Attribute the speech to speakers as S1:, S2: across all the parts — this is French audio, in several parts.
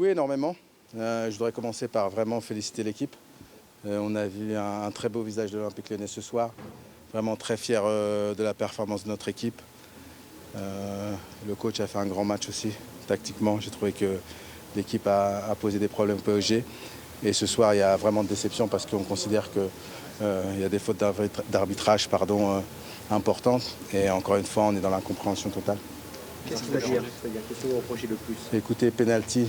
S1: joué énormément. Je voudrais commencer par vraiment féliciter l'équipe. On a vu un très beau visage de l'Olympique Lyonnais ce soir. Vraiment très fier de la performance de notre équipe. Le coach a fait un grand match aussi, tactiquement. J'ai trouvé que l'équipe a posé des problèmes au PSG. Et ce soir, il y a vraiment de déception parce qu'on considère qu'il y a des fautes d'arbitrage importantes. Et encore une fois, on est dans l'incompréhension totale.
S2: Qu'est-ce qu'il faut dire? Qu'est-ce que vous reprochez le plus?
S1: Écoutez, penalty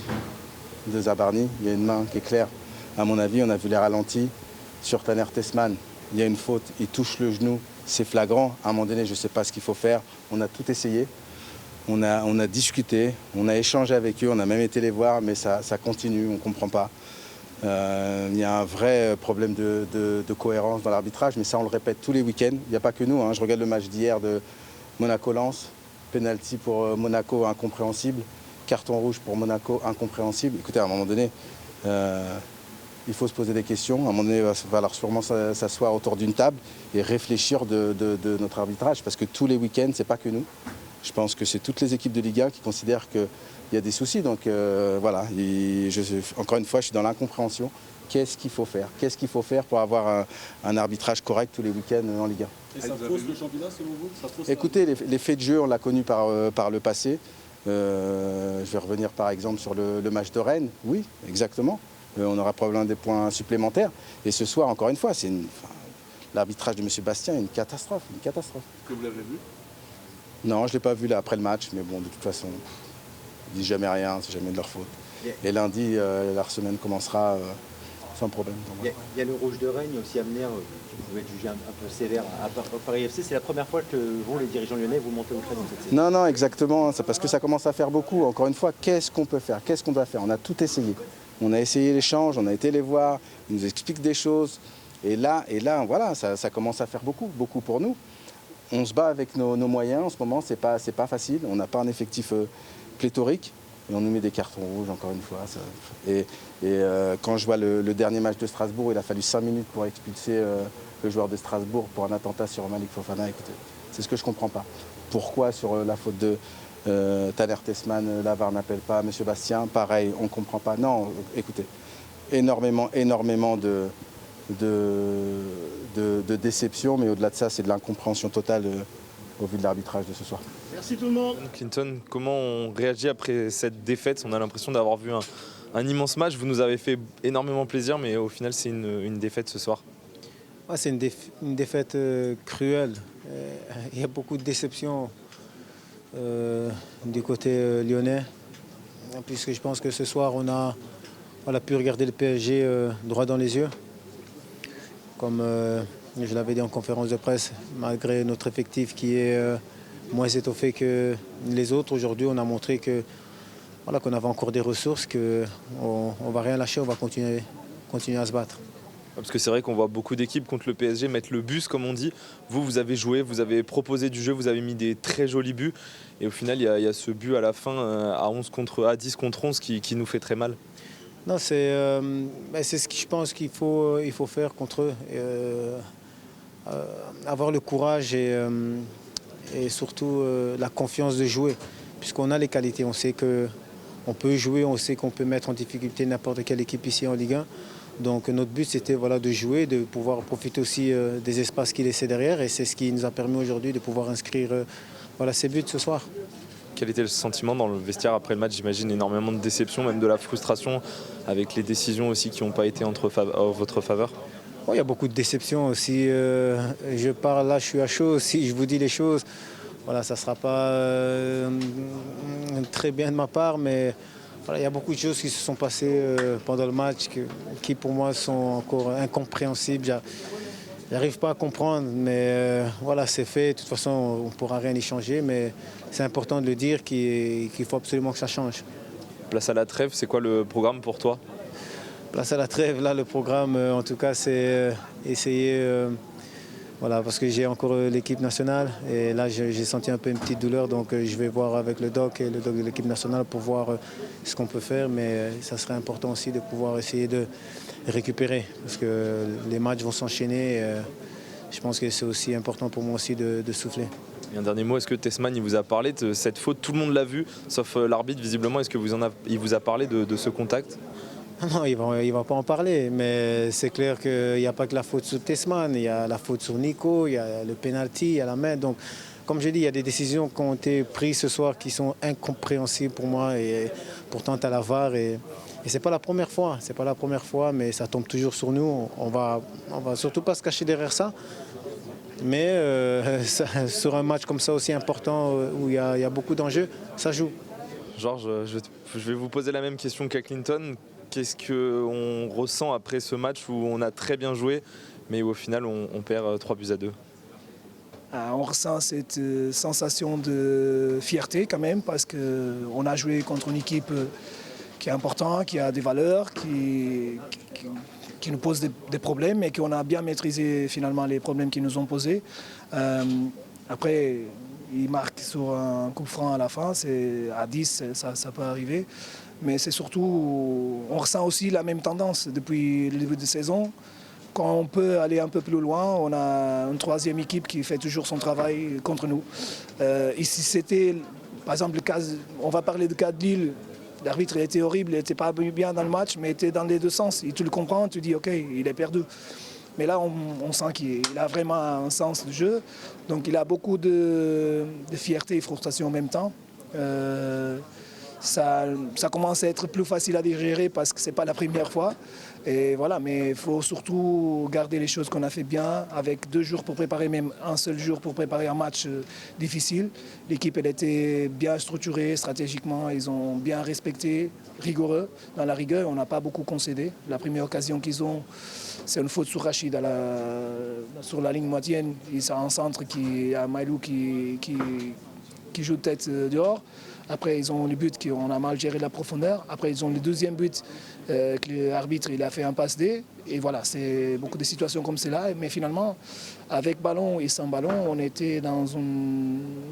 S1: de Zabarni, il y a une main qui est claire. À mon avis, on a vu les ralentis. Sur Taner Tessman, il y a une faute, il touche le genou, c'est flagrant. À un moment donné, je ne sais pas ce qu'il faut faire. On a tout essayé, on a discuté, on a échangé avec eux, on a même été les voir, mais ça continue, on ne comprend pas. Il y a un vrai problème de cohérence dans l'arbitrage, mais ça on le répète tous les week-ends. Il n'y a pas que nous, hein. Je regarde le match d'hier de Monaco-Lens, penalty pour Monaco incompréhensible, carton rouge pour Monaco incompréhensible. Écoutez, à un moment donné, il faut se poser des questions. À un moment donné, il va falloir sûrement s'asseoir autour d'une table et réfléchir de notre arbitrage, parce que tous les week-ends, ce n'est pas que nous. Je pense que c'est toutes les équipes de Liga qui considèrent qu'il y a des soucis. Donc voilà, encore une fois, je suis dans l'incompréhension. Qu'est-ce qu'il faut faire? Qu'est-ce qu'il faut faire pour avoir un arbitrage correct tous les week-ends en Liga?
S3: Et ça fausse le championnat selon vous?
S1: Écoutez, les faits de jeu, on l'a connu par le passé. Je vais revenir par exemple sur le match de Rennes. Oui, exactement. On aura probablement des points supplémentaires. Et ce soir, encore une fois, l'arbitrage de M. Bastien est une catastrophe.
S3: Est-ce que vous l'avez vu?
S1: Non, je ne l'ai pas vu là après le match, mais bon, de toute façon, ils ne disent jamais rien, c'est jamais de leur faute. Et lundi, la semaine commencera sans problème.
S2: Il y a le rouge de Rennes, il y a aussi Amner qui pouvait être jugé un peu sévère à Paris FC. C'est la première fois que vous, les dirigeants lyonnais, vous montez au créneau cette saison.
S1: Non, exactement. C'est parce que ça commence à faire beaucoup. Encore une fois, qu'est-ce qu'on peut faire? Qu'est-ce qu'on doit faire? On a tout essayé. On a essayé l'échange, on a été les voir, ils nous expliquent des choses. Et là voilà, ça commence à faire beaucoup pour nous. On se bat avec nos moyens en ce moment, c'est pas facile. On n'a pas un effectif pléthorique et on nous met des cartons rouges encore une fois. Quand je vois le dernier match de Strasbourg, il a fallu 5 minutes pour expulser le joueur de Strasbourg pour un attentat sur Malik Fofana. Écoutez, c'est ce que je ne comprends pas. Pourquoi sur la faute de Taner Tessman, la VAR n'appelle pas M. Bastien? Pareil, on ne comprend pas. Non, écoutez, énormément de déception, mais au-delà de ça, c'est de l'incompréhension totale au vu de l'arbitrage de ce soir.
S3: Merci tout le monde.
S4: Clinton, comment on réagit après cette défaite? On a l'impression d'avoir vu un immense match. Vous nous avez fait énormément plaisir, mais au final, c'est une défaite ce soir.
S5: Ouais, c'est une défaite cruelle. Il y a beaucoup de déception du côté lyonnais, puisque je pense que ce soir, on a pu regarder le PSG droit dans les yeux. Comme je l'avais dit en conférence de presse, malgré notre effectif qui est moins étoffé que les autres, aujourd'hui on a montré qu'on avait encore des ressources, qu'on ne va rien lâcher, on va continuer à se battre.
S4: Parce que c'est vrai qu'on voit beaucoup d'équipes contre le PSG mettre le bus, comme on dit. Vous avez joué, vous avez proposé du jeu, vous avez mis des très jolis buts. Et au final, il y a ce but à la fin à 10 contre 11 qui nous fait très mal.
S5: Non, c'est ce que je pense qu'il faut faire contre eux. Avoir le courage et surtout la confiance de jouer. Puisqu'on a les qualités, on sait qu'on peut jouer, on sait qu'on peut mettre en difficulté n'importe quelle équipe ici en Ligue 1. Donc notre but c'était de jouer, de pouvoir profiter aussi des espaces qu'il laissait derrière. Et c'est ce qui nous a permis aujourd'hui de pouvoir inscrire ces buts ce soir.
S4: Quel était le sentiment dans le vestiaire après le match? J'imagine énormément de déception, même de la frustration, avec les décisions aussi qui n'ont pas été en votre faveur.
S5: Il y a beaucoup de déception aussi. Je parle là, je suis à chaud. Si je vous dis les choses, ça ne sera pas très bien de ma part, mais il y a beaucoup de choses qui se sont passées pendant le match qui pour moi sont encore incompréhensibles. J'arrive pas à comprendre, mais c'est fait. De toute façon, on ne pourra rien y changer, mais c'est important de le dire qu'il faut absolument que ça change.
S4: Place à la trêve, c'est quoi le programme pour toi?
S5: Place à la trêve, là, le programme, en tout cas, c'est essayer, parce que j'ai encore l'équipe nationale. Et là, j'ai senti un peu une petite douleur, donc je vais voir avec le doc et le doc de l'équipe nationale pour voir ce qu'on peut faire. Mais ça serait important aussi de pouvoir essayer de récupérer, parce que les matchs vont s'enchaîner. Je pense que c'est aussi important pour moi aussi de souffler.
S4: Et un dernier mot, est-ce que Tessman il vous a parlé de cette faute? Tout le monde l'a vu, sauf l'arbitre visiblement. Est-ce que il vous a parlé de ce contact?
S5: Non, il va pas en parler, mais c'est clair qu'il n'y a pas que la faute sur Tessman, il y a la faute sur Nico, il y a le penalty, il y a la main. Donc, comme je dis, il y a des décisions qui ont été prises ce soir qui sont incompréhensibles pour moi et pourtant tu as la VAR et c'est pas la première fois, mais ça tombe toujours sur nous. On va surtout pas se cacher derrière ça. Mais sur un match comme ça aussi important où il y a beaucoup d'enjeux, ça joue.
S4: Georges, je vais vous poser la même question qu'à Clinton. Qu'est-ce qu'on ressent après ce match où on a très bien joué, mais où au final on perd 3-2?
S6: On ressent cette sensation de fierté quand même parce qu'on a joué contre une équipe qui est importante, qui a des valeurs, qui nous pose des problèmes et qu'on a bien maîtrisé finalement les problèmes qu'ils nous ont posés. Après, ils marquent sur un coup franc à la fin, c'est à 10, ça peut arriver. Mais c'est surtout, on ressent aussi la même tendance depuis le début de saison. Quand on peut aller un peu plus loin, on a une troisième équipe qui fait toujours son travail contre nous. Ici, c'était, par exemple, le cas, on va parler du cas de Lille. L'arbitre était horrible, il n'était pas bien dans le match, mais il était dans les deux sens. Et tu le comprends, tu dis ok, il est perdu. Mais là, on sent qu'il a vraiment un sens du jeu. Donc il a beaucoup de fierté et frustration en même temps. Ça commence à être plus facile à digérer parce que ce n'est pas la première fois. Et voilà, mais il faut surtout garder les choses qu'on a fait bien, avec 2 jours pour préparer, même un seul jour pour préparer un match difficile. L'équipe, elle était bien structurée stratégiquement, ils ont bien respecté, rigoureux. Dans la rigueur, on n'a pas beaucoup concédé. La première occasion qu'ils ont, c'est une faute sur Rachid sur la ligne moitienne. Il y a un centre à Mailou qui joue tête dehors. Après, ils ont le but qu'on a mal géré la profondeur. Après, ils ont le deuxième but que l'arbitre il a fait un passe D. Et voilà, c'est beaucoup de situations comme cela. Mais finalement, avec ballon et sans ballon, on était dans une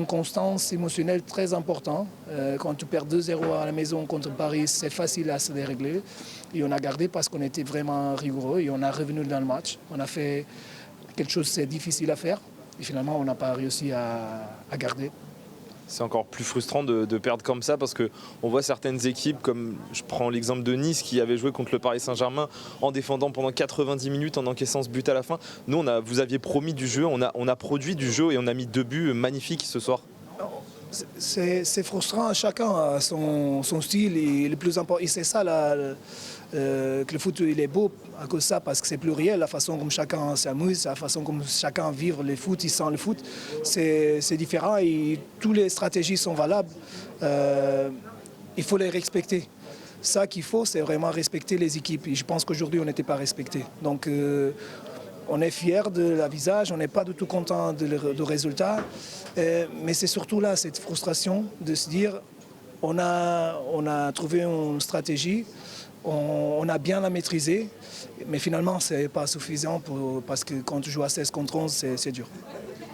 S6: constance émotionnelle très importante. Quand tu perds 2-0 à la maison contre Paris, c'est facile à se dérégler. Et on a gardé parce qu'on était vraiment rigoureux et on a revenu dans le match. On a fait quelque chose de difficile à faire. Et finalement, on n'a pas réussi à garder.
S4: C'est encore plus frustrant de perdre comme ça parce qu'on voit certaines équipes, comme je prends l'exemple de Nice qui avait joué contre le Paris Saint-Germain en défendant pendant 90 minutes, en encaissant ce but à la fin. Nous, vous aviez promis du jeu, on a produit du jeu et on a mis 2 buts magnifiques ce soir.
S6: C'est frustrant, chacun a son style et le plus important, et c'est ça que le foot il est beau à cause de ça, parce que c'est pluriel, la façon comme chacun s'amuse, la façon comme chacun vit le foot, il sent le foot, c'est différent et toutes les stratégies sont valables. Il faut les respecter. Ça qu'il faut, c'est vraiment respecter les équipes et je pense qu'aujourd'hui on n'était pas respecté. Donc on est fiers de la visage, on n'est pas du tout content du résultat, mais c'est surtout là cette frustration de se dire on a trouvé une stratégie, on a bien la maîtrisée, mais finalement ce n'est pas suffisant parce que quand tu joues à 16 contre 11, c'est dur.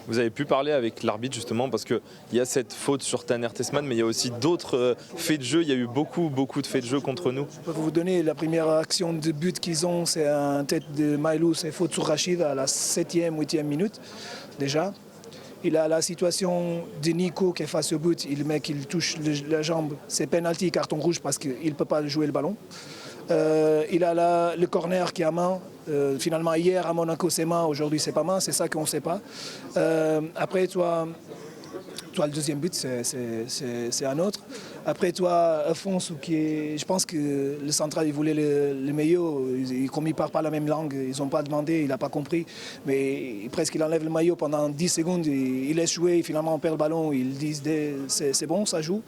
S4: Vous avez pu parler avec l'arbitre justement parce qu'il y a cette faute sur Taner Tessman, mais il y a aussi d'autres faits de jeu. Il y a eu beaucoup de faits de jeu contre nous.
S6: Je peux vous donner la première action de but qu'ils ont, c'est un tête de Mailou, c'est faute sur Rachid à la 7e, 8e minute déjà. Il a la situation de Nico qui est face au but, le mec il touche la jambe, c'est penalty, carton rouge parce qu'il ne peut pas jouer le ballon. Il a le corner qui est à main. Finalement, hier à Monaco, c'est main. Aujourd'hui, c'est pas main. C'est ça qu'on ne sait pas. Après, toi, le deuxième but, c'est un autre. Après, toi, Alphonse, je pense que le central, il voulait le maillot. Comme ils ne parlent pas la même langue, ils n'ont pas demandé, il n'a pas compris. Mais presque, il enlève le maillot pendant 10 secondes. Il laisse jouer. Finalement, on perd le ballon. Ils disent c'est bon, ça joue.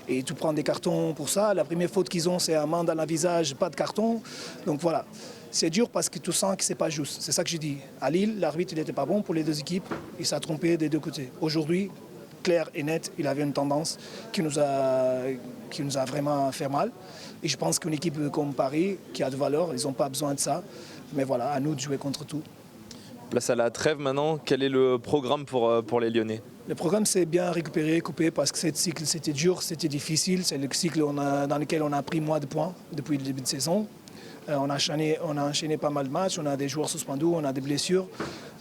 S6: Et tu prends des cartons pour ça. La première faute qu'ils ont, c'est un main dans le visage, pas de carton. Donc voilà. C'est dur parce que tu sens que ce n'est pas juste. C'est ça que je dis. À Lille, l'arbitre n'était pas bon pour les deux équipes. Il s'est trompé des deux côtés. Aujourd'hui, clair et net, il avait une tendance qui nous a vraiment fait mal. Et je pense qu'une équipe comme Paris, qui a de valeur, ils n'ont pas besoin de ça. Mais voilà, à nous de jouer contre tout.
S4: Place à la trêve maintenant. Quel est le programme pour les Lyonnais ?
S6: Le programme, c'est bien récupérer, couper, parce que ce cycle, c'était dur, c'était difficile. C'est le cycle dans lequel on a pris moins de points depuis le début de saison. On a enchaîné pas mal de matchs, on a des joueurs suspendus, on a des blessures.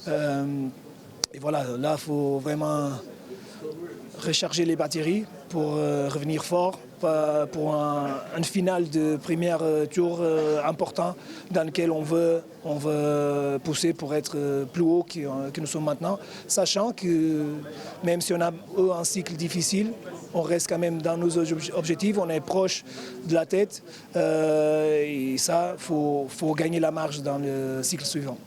S6: Et voilà, là, il faut vraiment recharger les batteries pour revenir fort pour une finale de premier tour important dans lequel on veut pousser pour être plus haut que nous sommes maintenant, sachant que même si on a un cycle difficile, on reste quand même dans nos objectifs, on est proche de la tête et ça, faut gagner la marge dans le cycle suivant.